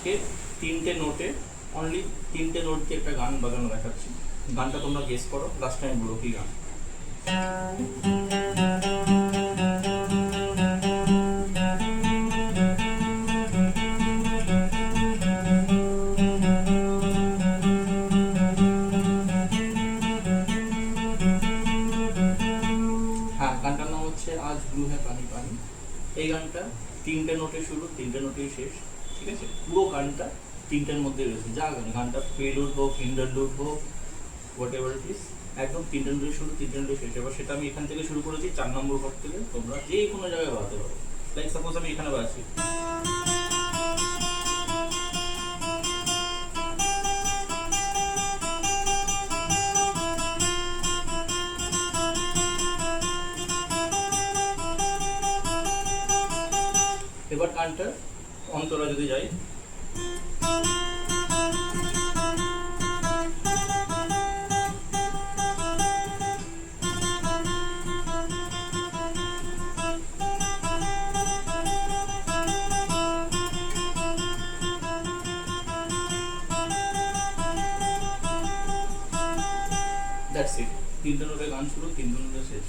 আজকে তিনটে নোটে অনলি তিনটে নোট দিয়ে একটা গান বাজানো দেখাচ্ছি। গানটা তোমরা গেস করো, লাস্ট টাইম বলো কি গান। হ্যাঁ, গানটার নাম হচ্ছে আজ ব্লু হ্যাঁ পানি পানি। এই গানটা তিনটে নোটে শুরু, তিনটে নোটেই শেষ, ঠিক আছে? পুরো গানটা তিনটের মধ্যে রয়েছে। যা গানটা প্রেলুড হোক, ইন্টারলুড হোক, হোয়াট এভার ইট ইজ, একদম তিনটে নোটে শুরু, তিনটে নোটে শেষ। এবার সেটা আমি এখান থেকে শুরু করেছি 4 নম্বর ঘর থেকে, তোমরা যে কোনো জায়গায় বাজাতে পারো। লাইক সাপোজ আমি এখানে বাজাচ্ছি, এবার গানটা অন্তরা যদি যাই, দ্যাটস ইট। তিনটে নোটে গান শুরু, তিনটে নোটে শেষ।